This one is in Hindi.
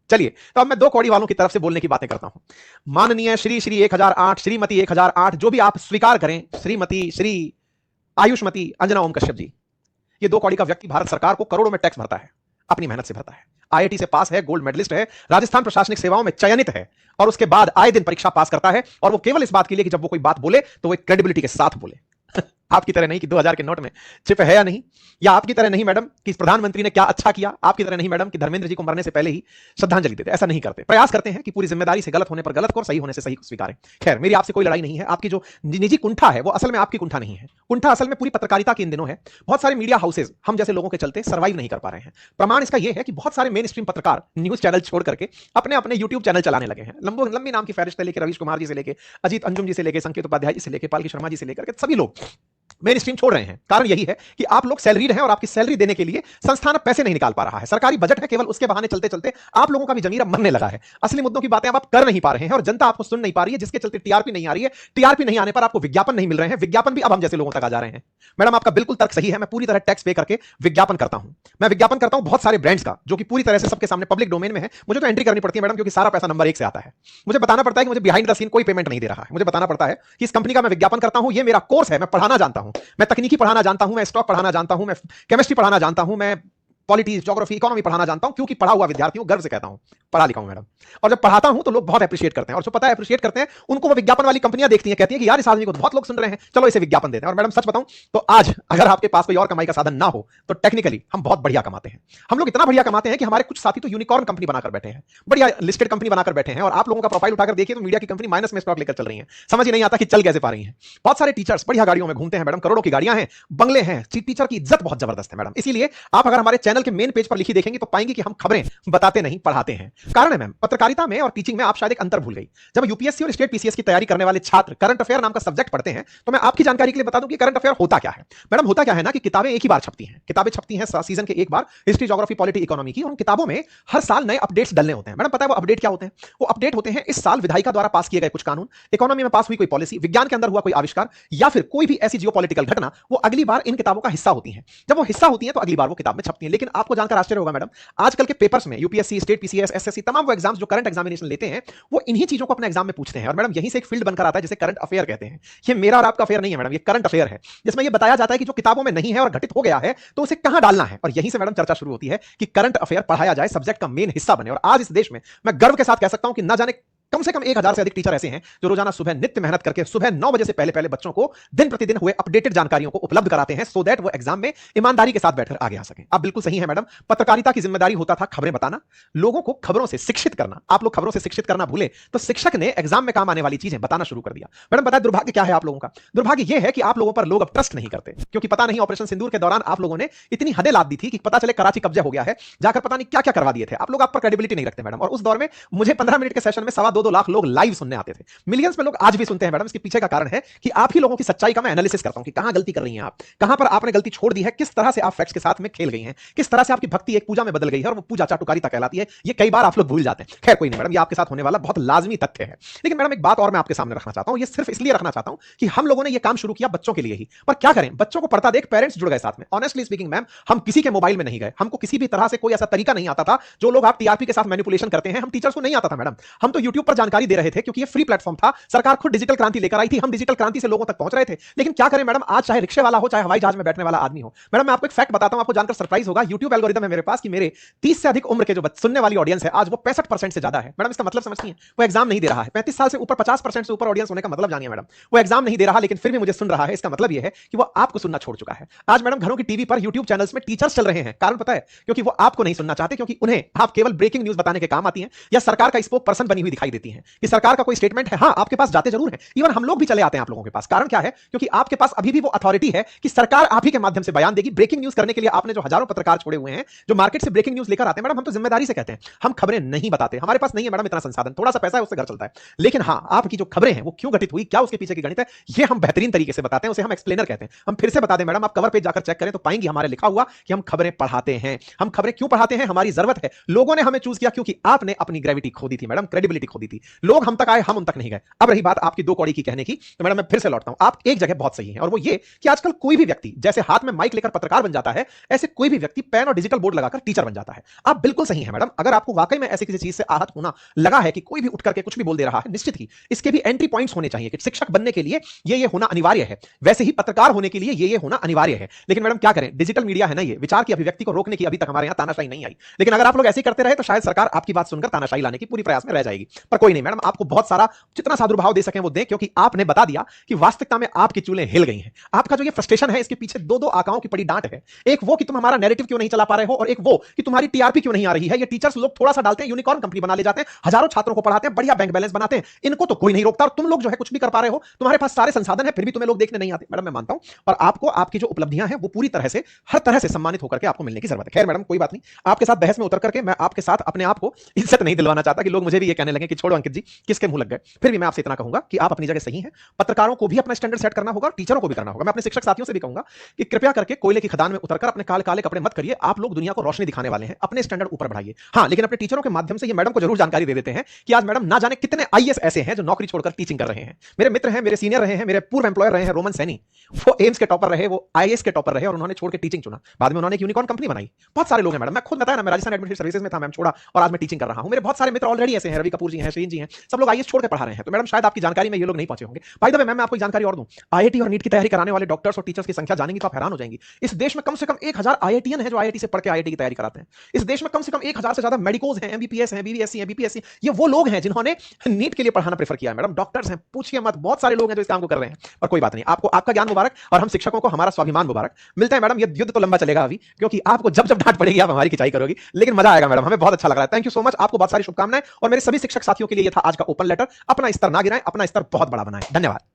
चलिए, तो अब मैं दो कौड़ी वालों की तरफ से बोलने की बातें करता हूं। माननीय श्री श्री 1008, श्रीमती 1008, जो भी आप स्वीकार करें, श्रीमती, श्री, आयुष्मती अंजना ओम कश्यप जी, ये दो कौड़ी का व्यक्ति भारत सरकार को करोड़ों में टैक्स भरता है, अपनी मेहनत से भरता है, आईआईटी से पास है, गोल्ड मेडलिस्ट है, राजस्थान प्रशासनिक सेवाओं में चयनित है, और उसके बाद आए दिन परीक्षा पास करता है, और वो केवल इस बात के लिए कि जब वो कोई बात बोले तो वो एक क्रेडिबिलिटी के साथ बोले। आपकी तरह नहीं कि 2000 के नोट में चिप है या नहीं, या आपकी तरह नहीं मैडम कि प्रधानमंत्री ने क्या अच्छा किया, आपकी तरह नहीं मैडम कि धर्मेंद्र जी को मरने से पहले ही श्रद्धांजलि देते। ऐसा नहीं करते, प्रयास करते हैं कि पूरी जिम्मेदारी से गलत होने पर गलत को और सही होने से सही को स्वीकारें। खैर, मेरी आपसे कोई लड़ाई नहीं है। आपकी जो निजी कुंठा है वो असल में आपकी कुंठा नहीं है, कुंठा असल में पूरी पत्रकारिता के इन दिनों है। बहुत सारे मीडिया हाउसेज हम जैसे लोगों के चलते सर्वाइव नहीं कर पा रहे हैं। प्रमाण इसका यह है कि बहुत सारे मेन स्ट्रीम पत्रकार न्यूज चैनल छोड़ करके अपने अपने यूट्यूब चैनल चलाने लगे हैं। लंबी नाम की फहरिस्त लेकर रवीश कुमार जी से लेकर अजीत अंजुम जी से लेकर संकेत उपाध्याय जी से लेकर पालकी शर्मा जी से लेकर सभी लोग मेन स्ट्रीम छोड़ रहे हैं। कारण यही है कि आप लोग सैलरीड हैं और आपकी सैलरी देने के लिए संस्थान पैसे नहीं निकाल पा रहा है, सरकारी बजट है, केवल उसके बहाने चलते चलते आप लोगों का भी जमीर मरने लगा है। असली मुद्दों की बातें आप कर नहीं पा रहे हैं और जनता आपको सुन नहीं पा रही है, जिसके चलते टीआरपी नहीं आ रही है। टीआरपी नहीं आने पर आपको विज्ञापन नहीं मिल रहे हैं, विज्ञापन भी अब हम जैसे लोगों तक आ जा रहे हैं। मैडम, आपका बिल्कुल तर्क सही है। मैं पूरी तरह टैक्स पे करके विज्ञापन करता हूं। मैं विज्ञापन करता हूं बहुत सारे ब्रांड्स का, जो कि पूरी तरह से सबके सामने पब्लिक डोमेन में है। मुझे तो एंट्री करनी पड़ती है मैडम, क्योंकि सारा पैसा नंबर 1 से आता है। मुझे बताना पड़ता है कि मुझे बिहाइंड द सीन कोई पेमेंट नहीं दे रहा है। मुझे बताना पड़ता है कि इस कंपनी का मैं विज्ञापन करता हूं, ये मेरा कोर्स है, मैं पढ़ाना जानता हूं, मैं तकनीकी पढ़ाना जानता हूं, मैं स्टॉक पढ़ाना जानता हूं, मैं केमिस्ट्री पढ़ाना जानता हूं, मैं पॉलिटिक्स, ज्योग्राफी, इकोनॉमी पढ़ाना जानता हूं, क्योंकि पढ़ा हुआ विद्यार्थी हूं, गर्व से कहता हूं, पढ़ा लिखा हूं मैडम। और जब पढ़ाता हूं तो लोग बहुत एप्रिशिएट करते हैं, और जो पता है एप्रिशिएट करते हैं उनको वो विज्ञापन वाली कंपनियां देखती हैं, कहती हैं कि यार इस आदमी को तो बहुत लोग सुन रहे हैं, चलो इसे विज्ञापन देते हैं। और मैडम सच बताऊं तो आज अगर आपके पास कोई और कमाई का साधन ना हो तो टेक्निकली हम बहुत बढ़िया कमाते हैं। हम लोग इतना बढ़िया कमाते हैं कि हमारे कुछ साथी तो यूनिकॉर्न कंपनी बनाकर बैठे हैं, बढ़िया लिस्टेड कंपनी बनाकर बैठे हैं, और आप लोगों का प्रोफाइल उठाकर देखिए तो मीडिया की कंपनी माइनस में स्टॉक लेकर चल रही है। समझ ही नहीं आता कि चल कैसे पा रही है। बहुत सारे टीचर्स बढ़िया गाड़ियों में घूमते हैं मैडम, करोड़ों की गाड़ियां हैं, बंगले हैं, टीचर की इज्जत बहुत जबरदस्त है मैडम। इसीलिए आप अगर हमारे चैनल के मेन पेज पर लिखी देखेंगे तो पाएंगे कि हम खबरें बताते नहीं, पढ़ाते हैं। कारण है मैम, पत्रकारिता में और टीचिंग में आप शायद एक अंतर भूल गई। जब यूपीएससी और स्टेट पीसीएस की तैयारी करने वाले छात्र करंट अफेयर नाम का सब्जेक्ट पढ़ते हैं, तो मैं आपकी जानकारी के लिए बता दूं कि करंट अफेयर होता क्या है। मैडम, होता क्या है ना कि किताबें एक ही बार छपती हैं, किताबें छपती हैं सीजन के एक बार, हिस्ट्री, ज्योग्राफी, पॉलिटी, इकोनॉमी की। उन किताबों में हर साल नए अपडेट्स डलने होते हैं। मैडम पता है वो अपडेट क्या होते हैं? वो अपडेट होते हैं इस साल विधायिका द्वारा पास किए गए कुछ कानून, इकोनॉमी में पास हुई कोई पॉलिसी, विज्ञान के अंदर हुआ कोई आविष्कार, या फिर कोई भी ऐसी जियोपॉलिटिकल घटना, वो अगली बार इन किताबों का हिस्सा होती है। जब वो हिस्सा होती है तो अगली बार वो किताब में छपती है। लेकिन आपको जानकर आश्चर्य होगा मैडम, आजकल के पेपर्स में यूपीएससी, स्टेट पीसीएस, एसएससी, तमाम वो एग्जाम्स जो करंट एग्जामिनेशन लेते हैं, वो इन्हीं चीजों को अपने एग्जाम में पूछते हैं। और मैडम यहीं से एक फील्ड बनकर आता है जिसे करंट अफेयर कहते हैं। ये मेरा और आपका अफेयर नहीं है मैडम, ये करंट अफेयर है, जिसमें ये बताया जाता है कि जो किताबों में नहीं है और घटित हो गया है तो उसे कहां डालना है। और यहीं से मैडम चर्चा शुरू होती है कि करंट अफेयर पढ़ाया जाए, सब्जेक्ट का मेन हिस्सा बने। और आज इस देश में मैं गर्व के साथ कह सकता हूं कि ना जाने कम से कम 1000 से अधिक टीचर ऐसे हैं जो रोजाना सुबह नित्य मेहनत करके सुबह 9 बजे से पहले पहले बच्चों को दिन प्रतिदिन हुए अपडेटेड जानकारियों को उपलब्ध कराते हैं, सो दैट वो एग्जाम में ईमानदारी के साथ बैठकर आगे आ सकें। आप बिल्कुल सही है मैडम, पत्रकारिता की जिम्मेदारी होता था खबरें बताना, लोगों को खबरों से शिक्षित करना। आप लोग खबरों से शिक्षित करना भूले तो शिक्षक ने एग्जाम में काम आने वाली चीजें बताना शुरू कर दिया। मैडम बताए दुर्भाग्य क्या है आप लोगों का? दुर्भाग्य यह है कि आप लोगों पर लोग अब ट्रस्ट नहीं करते, क्योंकि पता नहीं ऑपरेशन सिंदूर के दौरान आप लोगों ने इतनी हदें लाद दी थी कि पता चले कराची कब्जा हो गया है, जाकर पता नहीं क्या क्या करवा दिए थे। आप लोग आप पर क्रेडिबिलिटी नहीं रखते मैडम। और उस दौर में मुझे 15 मिनट के सेशन में 2.25 लाख लोग लाइव सुनने आते थे, मिलियंस में लोग आज भी सुनते हैं मैडम। इसके पीछे का कारण है कि आप ही लोगों की सच्चाई का मैं एनालिसिस करता हूं कि कहां गलती कर रही हैं आप, कहां पर आपने गलती छोड़ दी है, किस तरह से आप फैक्ट्स के साथ में खेल गई हैं, किस तरह से आपकी भक्ति एक पूजा में बदल गई है और वो पूजा चाटुकारिता कहलाती है। ये कई बार आप लोग भूल जाते हैं। खैर कोई नहीं मैडम, ये आपके साथ होने वाला बहुत लाजमी तथ्य है। लेकिन मैडम एक बात और मैं आपके सामने रखना चाहता हूं, ये सिर्फ इसलिए रखना चाहता हूं कि हम लोगों ने ये काम शुरू किया बच्चों के लिए ही, पर क्या करें, बच्चों को पढ़ता देख पेरेंट्स जुड़ गए साथ में। ऑनेस्टली स्पीकिंग मैम, हम किसी के मोबाइल में नहीं गए, हमको किसी भी तरह से कोई ऐसा तरीका नहीं आता था जो लोग आप टीआरपी के साथ मैनिपुलेशन करते हैं, हम टीचर्स को नहीं आता था मैडम। हम तो यूट्यूब पर जानकारी दे रहे थे, क्योंकि ये फ्री प्लेटफॉर्म था, सरकार खुद डिजिटल क्रांति लेकर आई थी, हम डिजिटल क्रांति से लोगों तक पहुंच रहे थे। लेकिन क्या करें मैडम, आज चाहे रिक्शे वाला हो, चाहे हवाई जहाज में बैठने वाला आदमी हो। मैडम मैं आपको एक फैक्ट बताता हूं, आपको जानकर सरप्राइज होगा। यूट्यूब एल्गोरिदम है मेरे पास कि मेरे 30 से अधिक उम्र के जो सुनने वाली ऑडियंस है आज वो 65% से ज्यादा है। मैडम इसका मतलब समझती हैं? वो एग्जाम नहीं दे रहा है। 35 साल से ऊपर 50% से ऊपर ऑडियंस होने का मतलब जानिए मैडम, वो एग्जाम नहीं दे रहा लेकिन फिर भी मुझे सुन रहा है। इसका मतलब यह है कि वो आपको सुनना छोड़ चुका है। आज मैडम घरों की टीवी पर, यूट्यूब चैनल्स में टीचर्स चल रहे हैं। कारण पता है? क्योंकि वो आपको नहीं सुनना चाहते, क्योंकि उन्हें आप केवल ब्रेकिंग न्यूज बताने के काम आती हैं, या सरकार का स्पोक पर्सन बनी हुई दिखाई देती है कि सरकार का कोई स्टेटमेंट है, हां आपके पास जाते जरूर है, इवन हम लोग भी चले आते हैं आप लोगों के पास। कारण क्या है? क्योंकि आपके पास अभी भी वो अथॉरिटी है कि सरकार आप ही के माध्यम से बयान देगी। ब्रेकिंग न्यूज करने के लिए आपने जो हजारों पत्रकार छोड़े हुए हैं जो मार्केट से ब्रेकिंग न्यूज लेकर आते हैं, मैडम हम तो जिम्मेदारी से कहते हैं हम खबरें नहीं बताते, हमारे पास नहीं है मैडम इतना संसाधन, थोड़ा सा पैसा है उससे घर चलता है। लेकिन हां, आपकी जो खबरें हैं वो क्यों घटित हुई, क्या उसके पीछे की गणित है, ये हम बेहतरीन तरीके से बताते हैं, उसे हम एक्सप्लेनर कहते हैं। हम फिर से बता दें मैडम, आप कवर पेज जाकर चेक करें तो पाएंगे हमारे लिखा हुआ कि हम खबरें पढ़ाते हैं। हम खबरें क्यों पढ़ाते हैं? हमारी जरूरत है, लोगों ने हमें चूज किया क्योंकि आपने अपनी ग्रेविटी खो दी थी मैडम, क्रेडिबिलिटी खो दी दी थी। लोग हम तक आए, हम उन तक नहीं गए। अब रही बात आपकी दो कौड़ी की कहने की, तो मैडम मैं फिर से लौटता हूं, आप एक जगह बहुत सही हैं, और वो ये कि आजकल कोई भी व्यक्ति जैसे हाथ में माइक लेकर पत्रकार बन जाता है, ऐसे कोई भी व्यक्ति पेन और डिजिटल बोर्ड लगाकर टीचर बन जाता है। आप बिल्कुल सही हैं मैडम। अगर आपको वाकई में ऐसी किसी चीज से आहत होना लगा है कि कोई भी उठ करके कुछ भी बोल दे रहा है, निश्चित ही इसके भी एंट्री पॉइंट्स होने चाहिए कि शिक्षक बनने के लिए ये होना अनिवार्य है, वैसे ही पत्रकार होने के लिए ये होना अनिवार्य है। लेकिन मैडम क्या करें, डिजिटल मीडिया है ना, ये विचार की अभिव्यक्ति को रोकने की अभी तक हमारे यहां तानाशाही नहीं आई। लेकिन अगर आप लोग ऐसे ही करते रहे तो शायद सरकार आपकी बात सुनकर तानाशाही लाने की पूरी प्रयास में रह जाएगी। पर कोई नहीं मैडम, आपको बहुत सारा जितना सादुर्भाव दे सकें वो दें, क्योंकि आपने बता दिया कि वास्तविकता में आपकी चूल्हें हिल गई हैं। आपका जो ये फ्रस्ट्रेशन है, इसके पीछे दो आकाओं की बड़ी डांट है। एक वो कि तुम हमारा नैरेटिव क्यों नहीं चला पा रहे हो, और एक वो कि तुम्हारी टीआरपी क्यों नहीं आ रही है। ये टीचर्स लोग थोड़ा सा डालते हैं, यूनिकॉर्न कंपनी बना ले जाते हैं, हजारों छात्रों को पढ़ाते हैं, बढ़िया बैंक बैलेंस बनाते हैं, इनको तो कोई नहीं रोकता। और तुम लोग जो है कुछ भी कर पा रहे हो, तुम्हारे पास सारे संसाधन है, फिर भी तुम्हें लोग देखने नहीं आते। मैडम मैं मानता हूं, और आपको आपकी जो उपलब्धियां हैं वो पूरी तरह से हर तरह से सम्मानित होकर के आपको मिलने की जरूरत है। खैर मैडम कोई बात नहीं, आपके साथ बहस में उतर करके मैं आपके साथ अपने आप को इज्जत नहीं दिलवाना चाहता कि लोग मुझे भी ये कहने लगे कि छोड़ो अंकित जी किसके मुंह लग गए। फिर भी मैं आपसे इतना कहूंगा कि आप अपनी जगह सही हैं। पत्रकारों को भी अपना स्टैंडर्ड सेट करना होगा, टीचरों को भी करना होगा। मैं अपने शिक्षक साथियों से भी कहूंगा कि कृपया करके कोयले की खदान में उतरकर अपने काले काले कपड़े मत करिए। आप लोग दुनिया को रोशनी दिखाने वाले हैं, अपने स्टैंडर्ड ऊपर बढ़ाइए। हाँ, लेकिन अपने टीचरों के माध्यम से ये मैडम को जरूर जानकारी दे देते हैं कि आज मैडम ना जाने कितने आईएएस ऐसे हैं जो नौकरी छोड़कर टीचिंग कर रहे हैं। मेरे मित्र हैं, मेरे सीनियर रहे हैं, मेरे पूर्व एम्प्लॉयर रहे हैं, रोमन सैनी, वो एम्स के टॉपर रहे, वो आईएएस के टॉपर रहे, और उन्होंने छोड़ के टीचिंग चुना। बाद में उन्होंने एक यूनिकॉर्न कंपनी बनाई। बहुत सारे लोग हैं मैडम, मैं खुद बताया ना, मैं राजस्थान एडमिनिस्ट्रेटिव सर्विसेज में था, मैम छोड़ा और आज मैं टीचिंग कर रहा हूं। मेरे बहुत सारे मित्र ऑलरेडी ऐसे हैं, रवि कपूर जी हैं, श्रीन जी हैं, सब लोग आईएएस छोड़ के पढ़ा रहे हैं। तो मैडम शायद आपकी जानकारी में ये लोग नहीं पहुंचे होंगे। बाय द वे मैं आपको जानकारी और दूं, आईआईटी और नीट की तैयारी कराने वाले डॉक्टर्स और टीचर्स की संख्या जानेंगी तो आप हैरान हो जाएंगी। इस देश में कम से कम 1000 आईआईटीएन है जो आईआईटी से पढ़ के आईआईटी की तैयारी कराते हैं। इस देश में कम से कम 1000 से ज्यादा मेडिकोज हैं, एमबीपीएस हैं, बीबीएससी हैं, बीपीएससी, ये वो लोग हैं जिन्होंने नीट के लिए पढ़ाना प्रेफर किया है। मैडम डॉक्टर्स हैं, पूछिए मत, बहुत सारे लोग हैं जो इस काम को कर रहे हैं। पर कोई बात नहीं, आपको आपका ज्ञान मुबारक और हम शिक्षकों को हमारा स्वाभिमान मुबारक। मिलते हैं मैडम, ये युद्ध तो लंबा चलेगा अभी, क्योंकि आपको जब जब डांट पड़ेगी आप हमारी खिंचाई करोगी, लेकिन मजा आएगा मैडम, हमें बहुत अच्छा लग रहा है। थैंक यू सो मच, आपको बहुत सारी शुभकामनाएं। और मेरे सभी शिक्षक साथियों के लिए ये था आज का ओपन लेटर। अपना स्तर ना गिराएं, अपना स्तर बहुत बड़ा बनाएं। धन्यवाद।